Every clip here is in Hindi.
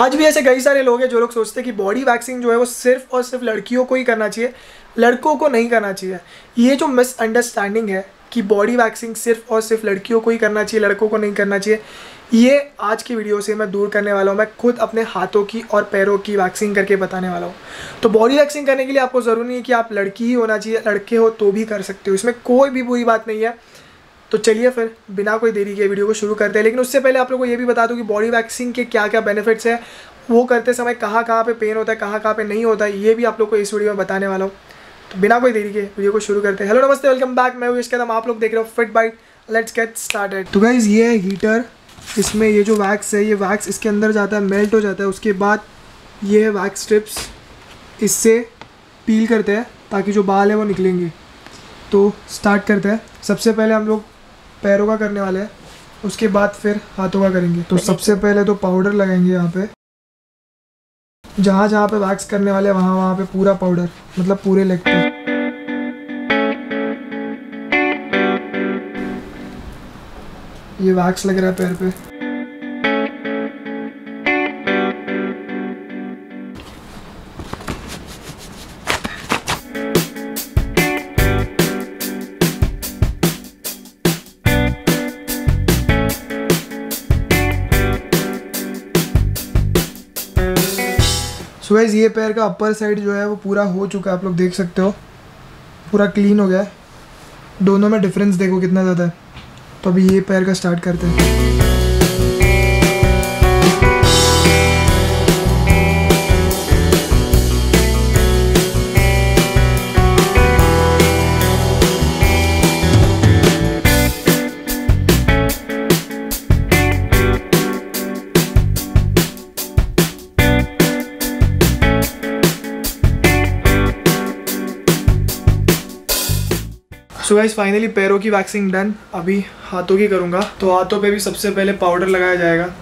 आज भी ऐसे कई सारे लोग हैं जो लोग सोचते हैं कि बॉडी वैक्सिंग जो है वो सिर्फ और सिर्फ लड़कियों को ही करना चाहिए, लड़कों को नहीं करना चाहिए। ये जो मिसअंडरस्टैंडिंग है कि बॉडी वैक्सिंग सिर्फ और सिर्फ लड़कियों को ही करना चाहिए, लड़कों को नहीं करना चाहिए, ये आज की वीडियो से मैं दूर करने वाला हूँ। मैं खुद अपने हाथों की और पैरों की वैक्सिंग करके बताने वाला हूँ। तो बॉडी वैक्सिंग करने के लिए आपको ज़रूरी नहीं है कि आप लड़की ही होना चाहिए, लड़के हो तो भी कर सकते हो, इसमें कोई भी बुरी बात नहीं है। तो चलिए फिर बिना कोई देरी के वीडियो को शुरू करते हैं। लेकिन उससे पहले आप लोगों को ये भी बता दूं कि बॉडी वैक्सिंग के क्या क्या बेनिफिट्स हैं, वो करते समय कहाँ कहाँ पे पेन होता है, कहाँ कहाँ पे नहीं होता है, ये भी आप लोग को इस वीडियो में बताने वाला हूँ। तो बिना कोई देरी के वीडियो को शुरू करते हैं। हेलो नमस्ते, वेलकम बैक, मैं यश कदम, आप लोग देख रहे हो Fit Bite. Let's get started. तो गाइस ये है हीटर, इसमें ये जो वैक्स है, ये वैक्स इसके अंदर जाता है, मेल्ट हो जाता है। उसके बाद ये है वैक्स स्ट्रिप्स, इससे पील करते हैं ताकि जो बाल है वो निकलेंगे। तो स्टार्ट करते हैं। सबसे पहले हम लोग पैरों का करने वाले हैं, उसके बाद फिर हाथों का करेंगे। तो सबसे पहले तो पाउडर लगाएंगे यहाँ पे, जहाँ जहाँ पे वैक्स करने वाले हैं वहाँ वहाँ पे पूरा पाउडर, मतलब पूरे लेग पे। ये वैक्स लग रहा है पैर पे। सो गाइस ये पैर का अपर साइड जो है वो पूरा हो चुका है, आप लोग देख सकते हो, पूरा क्लीन हो गया है। दोनों में डिफरेंस देखो कितना ज़्यादा है। तो अभी ये पैर का स्टार्ट करते हैं। सो गाइस फाइनली पैरों की वैक्सिंग डन। अभी हाथों की करूँगा। तो हाथों पे भी सबसे पहले पाउडर लगाया जाएगा।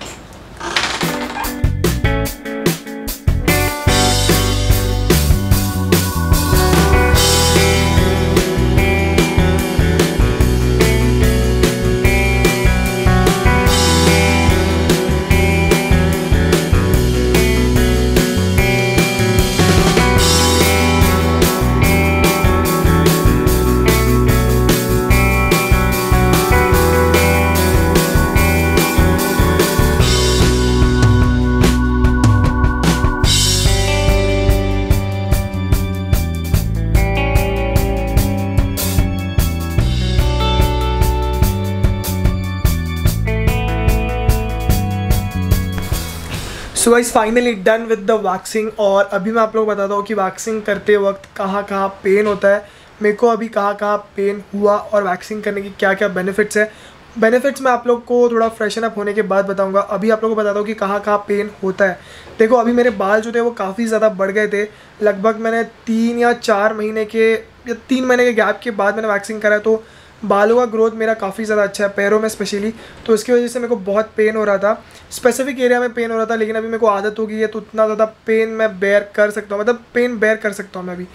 So guys finally done with the waxing. और अभी मैं आप लोगों को बताता हूँ कि वैक्सिंग करते वक्त कहाँ कहाँ पेन होता है, मेरे को अभी कहाँ कहाँ पेन हुआ और वैक्सिंग करने की क्या क्या बेनिफिट्स है। बेनिफिट्स मैं आप लोग को थोड़ा फ्रेशन अप होने के बाद बताऊँगा। अभी आप लोगों को बताता हूँ कि कहाँ कहाँ पेन होता है। देखो अभी मेरे बाल जो थे वो काफ़ी ज़्यादा बढ़ गए थे। लगभग मैंने 3 या 4 महीने के या 3 महीने के गैप के बाद मैंने वैक्सिंग करा, तो बालों का ग्रोथ मेरा काफ़ी ज़्यादा अच्छा है, पैरों में स्पेशली। तो इसकी वजह से मेरे को बहुत पेन हो रहा था, स्पेसिफिक एरिया में पेन हो रहा था। लेकिन अभी मेरे को आदत हो गई है, तो उतना ज़्यादा पेन मैं बेयर कर सकता हूँ, मतलब पेन बेयर कर सकता हूँ मैं अभी।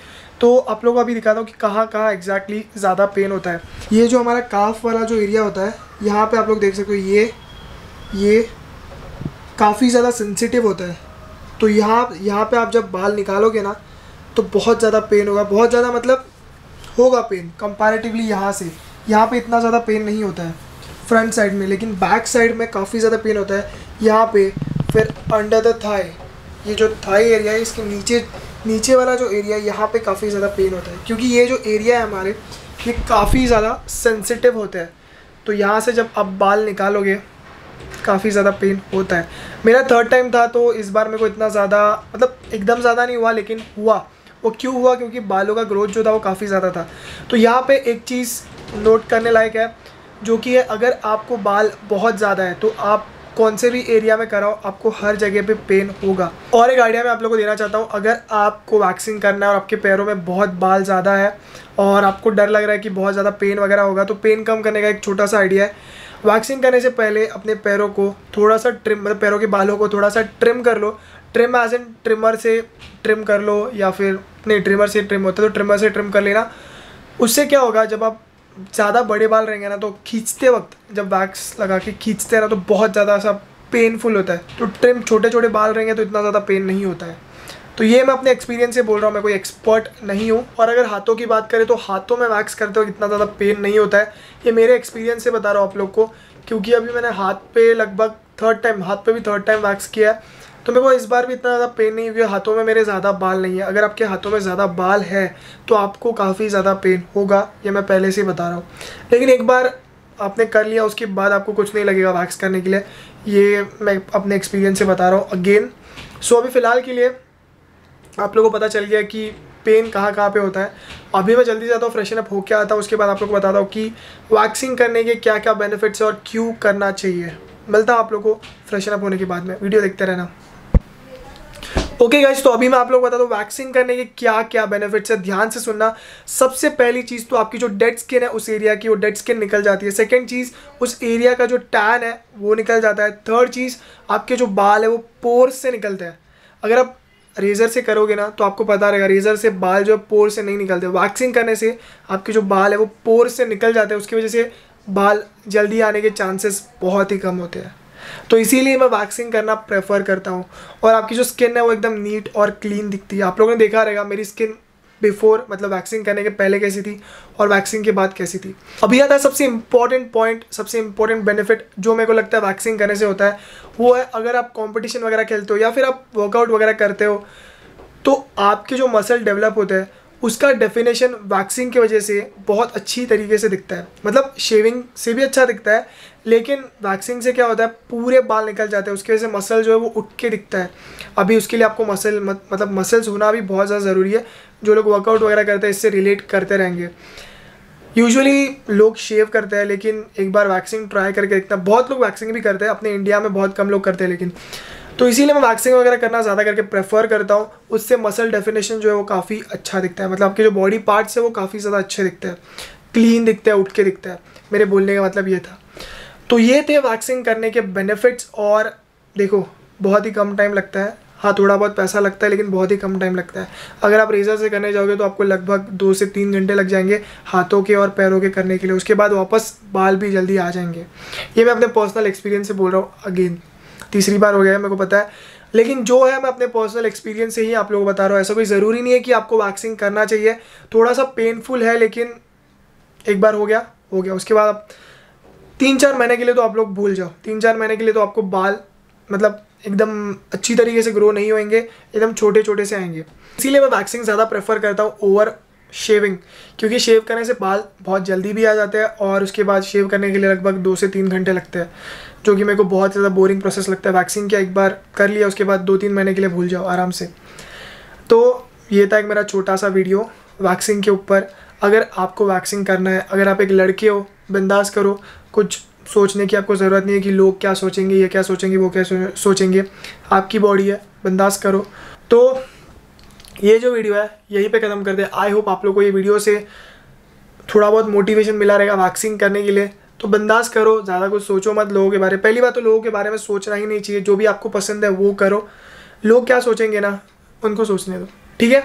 तो आप लोगों को अभी दिखाता हूँ कि कहाँ कहाँ एग्जैक्टली ज़्यादा पेन होता है। ये जो हमारा काफ वाला जो एरिया होता है, यहाँ पर आप लोग देख सकते हो, ये काफ़ी ज़्यादा सेंसिटिव होता है। तो यहाँ पर आप जब बाल निकालोगे ना तो बहुत ज़्यादा पेन होगा, बहुत ज़्यादा मतलब होगा पेन कंपैरेटिवली। यहाँ पे इतना ज़्यादा पेन नहीं होता है फ्रंट साइड में, लेकिन बैक साइड में काफ़ी ज़्यादा पेन होता है यहाँ पे। फिर अंडर द थाई, ये जो थाई एरिया है, इसके नीचे वाला जो एरिया है, यहाँ पे काफ़ी ज़्यादा पेन होता है, क्योंकि ये जो एरिया है हमारे, ये काफ़ी ज़्यादा सेंसिटिव होता है। तो यहाँ से जब आप बाल निकालोगे काफ़ी ज़्यादा पेन होता है। मेरा 3rd टाइम था, तो इस बार मेरे को इतना ज़्यादा, मतलब एकदम ज़्यादा नहीं हुआ, लेकिन हुआ। वो क्यों हुआ? क्योंकि बालों का ग्रोथ जो था वो काफ़ी ज़्यादा था। तो यहाँ पे एक चीज़ नोट करने लायक है, जो कि है अगर आपको बाल बहुत ज़्यादा है तो आप कौन से भी एरिया में कराओ, आपको हर जगह पे पेन होगा। और एक आइडिया मैं आप लोगों को देना चाहता हूँ, अगर आपको वैक्सिंग करना है और आपके पैरों में बहुत बाल ज़्यादा है और आपको डर लग रहा है कि बहुत ज़्यादा पेन वगैरह होगा, तो पेन कम करने का एक छोटा सा आइडिया है। वैक्सिंग करने से पहले अपने पैरों को थोड़ा सा ट्रिम, मतलब पैरों के बालों को थोड़ा सा ट्रिम कर लो। ट्रिम एज एन ट्रिमर से ट्रिम कर लो, या फिर नहीं, ट्रिमर से ट्रिम होता है तो ट्रिमर से ट्रिम कर लेना। उससे क्या होगा, जब आप ज़्यादा बड़े बाल रहेंगे ना, तो खींचते वक्त जब वैक्स लगा के खींचते हैं ना, तो बहुत ज़्यादा सा पेनफुल होता है। तो ट्रिम छोटे छोटे बाल रहेंगे तो इतना ज़्यादा पेन नहीं होता है। तो ये मैं अपने एक्सपीरियंस से बोल रहा हूँ, मैं कोई एक्सपर्ट नहीं हूँ। और अगर हाथों की बात करें तो हाथों में वैक्स करते हो इतना ज़्यादा पेन नहीं होता है। ये मेरे एक्सपीरियंस से बता रहा हूँ आप लोग को, क्योंकि अभी मैंने हाथ पे लगभग हाथ पे भी थर्ड टाइम वैक्स किया है। तो मेरे को इस बार भी इतना ज़्यादा पेन नहीं हुआ। हाथों में मेरे ज़्यादा बाल नहीं है। अगर आपके हाथों में ज़्यादा बाल है तो आपको काफ़ी ज़्यादा पेन होगा, ये मैं पहले से ही बता रहा हूँ। लेकिन एक बार आपने कर लिया उसके बाद आपको कुछ नहीं लगेगा वैक्स करने के लिए, ये मैं अपने एक्सपीरियंस से बता रहा हूँ अगेन। सो अभी फ़िलहाल के लिए आप लोगों को पता चल गया कि पेन कहाँ कहाँ पे होता है। अभी मैं जल्दी जाता हूँ, फ्रेशन अप होके आता हूँ, उसके बाद आप लोगों को बताता हूँ कि वैक्सिंग करने के क्या क्या बेनिफिट्स है और क्यों करना चाहिए। मिलता है आप लोगों को फ्रेशन अप होने के बाद में, वीडियो देखते रहना। ओके गाइस, तो अभी मैं आप लोगों को बता दूं वैक्सिंग करने के क्या क्या बेनिफिट्स है, ध्यान से सुनना। सबसे पहली चीज़ तो आपकी जो डेड स्किन है उस एरिया की वो डेड स्किन निकल जाती है। सेकंड चीज़, उस एरिया का जो टैन है वो निकल जाता है। थर्ड चीज़, आपके जो बाल है वो पोर्स से निकलते हैं। अगर आप रेज़र से करोगे ना तो आपको पता रहेगा रेज़र से बाल जो पोर से नहीं निकलते। वैक्सिंग करने से आपके जो बाल है वो पोर से निकल जाते हैं, उसकी वजह से बाल जल्दी आने के चांसेस बहुत ही कम होते हैं। तो इसीलिए मैं वैक्सिंग करना प्रेफर करता हूँ। और आपकी जो स्किन है वो एकदम नीट और क्लीन दिखती है। आप लोगों ने देखा रहेगा मेरी स्किन बिफोर, मतलब वैक्सिंग करने के पहले कैसी थी और वैक्सिंग के बाद कैसी थी। अभी आता है सबसे इंपॉर्टेंट पॉइंट, सबसे इंपॉर्टेंट बेनिफिट जो मेरे को लगता है वैक्सिंग करने से होता है, वो है अगर आप कंपटीशन वगैरह खेलते हो या फिर आप वर्कआउट वगैरह करते हो तो आपके जो मसल डेवलप होते हैं उसका डेफिनेशन वैक्सिंग की वजह से बहुत अच्छी तरीके से दिखता है। मतलब शेविंग से भी अच्छा दिखता है, लेकिन वैक्सिंग से क्या होता है पूरे बाल निकल जाते हैं, उसकी वजह से मसल जो है वो उठ के दिखता है। अभी उसके लिए आपको मतलब मसल्स होना भी बहुत ज़्यादा ज़रूरी है। जो लोग वर्कआउट वगैरह करते हैं इससे रिलेट करते रहेंगे। यूजुअली लोग शेव करते हैं, लेकिन एक बार वैक्सिंग ट्राई करके देखना। बहुत लोग वैक्सिंग भी करते हैं, अपने इंडिया में बहुत कम लोग करते हैं लेकिन। तो इसीलिए मैं वैक्सिंग वगैरह करना ज़्यादा करके प्रेफर करता हूँ। उससे मसल डेफिनेशन जो है वो काफ़ी अच्छा दिखता है। मतलब आपके जो बॉडी पार्ट्स है वो काफ़ी ज़्यादा अच्छे दिखते हैं, क्लीन दिखता है, उठ के दिखता है। मेरे बोलने का मतलब ये था। तो ये थे वैक्सिंग करने के बेनिफिट्स। और देखो बहुत ही कम टाइम लगता है, हाँ थोड़ा बहुत पैसा लगता है लेकिन बहुत ही कम टाइम लगता है। अगर आप रेज़र से करने जाओगे तो आपको लगभग 2 से 3 घंटे लग जाएंगे हाथों के और पैरों के करने के लिए। उसके बाद वापस बाल भी जल्दी आ जाएंगे। ये मैं अपने पर्सनल एक्सपीरियंस से बोल रहा हूँ। अगेन तीसरी बार हो गया है मेरे को पता है, लेकिन जो है मैं अपने पर्सनल एक्सपीरियंस से ही आप लोगों को बता रहा हूँ। ऐसा कोई ज़रूरी नहीं है कि आपको वैक्सिंग करना चाहिए। थोड़ा सा पेनफुल है, लेकिन एक बार हो गया उसके बाद आप 3-4 महीने के लिए तो आप लोग भूल जाओ। 3-4 महीने के लिए तो आपको बाल मतलब एकदम अच्छी तरीके से ग्रो नहीं होंगे, एकदम छोटे छोटे से आएंगे। इसीलिए मैं वैक्सिंग ज़्यादा प्रेफर करता हूँ ओवर शेविंग, क्योंकि शेव करने से बाल बहुत जल्दी भी आ जाते हैं और उसके बाद शेव करने के लिए लगभग 2 से 3 घंटे लगते हैं, जो कि मेरे को बहुत ज़्यादा बोरिंग प्रोसेस लगता है। वैक्सिंग क्या एक बार कर लिया उसके बाद 2-3 महीने के लिए भूल जाओ आराम से। तो ये था एक मेरा छोटा सा वीडियो वैक्सिंग के ऊपर। अगर आपको वैक्सिंग करना है, अगर आप एक लड़के हो, बिंदास करो। कुछ सोचने की आपको ज़रूरत नहीं है कि लोग क्या सोचेंगे, ये क्या सोचेंगे, वो क्या सोचेंगे। आपकी बॉडी है, बिंदास करो। तो ये जो वीडियो है यहीं पे ख़त्म करते हैं। आई होप आप लोगों को ये वीडियो से थोड़ा बहुत मोटिवेशन मिला रहेगा वैक्सिंग करने के लिए। तो बिंदास करो, ज़्यादा कुछ सोचो मत लोगों के बारे में। पहली बात तो लोगों के बारे में सोचना ही नहीं चाहिए। जो भी आपको पसंद है वो करो, लोग क्या सोचेंगे ना उनको सोचने दो, ठीक है।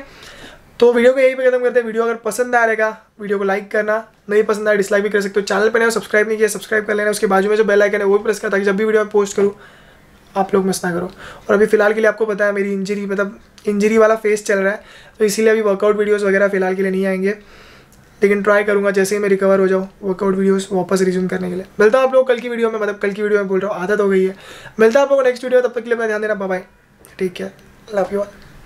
तो वीडियो को यहीं पे खत्म करते हैं। वीडियो अगर पसंद आ रहेगा वीडियो को लाइक करना, नहीं पसंद आया डिसलाइक भी कर सकते हो। चैनल पर नए सब्सक्राइब नहीं किया सब्सक्राइब कर लेना। उसके बाजू में जो बेल आइकन है वो भी प्रेस करना, ताकि जब भी वीडियो में पोस्ट करूँ आप लोग मिस ना करो। और अभी फ़िलहाल के लिए आपको पता है मेरी इंजरी वाला फेस चल रहा है, तो इसीलिए अभी वर्कआउट वीडियोस वगैरह फ़िलहाल के लिए नहीं आएंगे, लेकिन ट्राई करूँगा जैसे ही मैं रिकवर हो जाऊँ वर्कआउट वीडियोस वापस रिज्यूम करने के लिए। मिलता हूँ आप लोग कल की वीडियो में, मतलब कल की वीडियो में बोल रहा हूँ, आदत हो गई है। मिलता है आप लोगों को नेक्स्ट वीडियो, तब तक के लिए अपना ध्यान देना। बाय बाय, ठीक है, लव यू ऑल।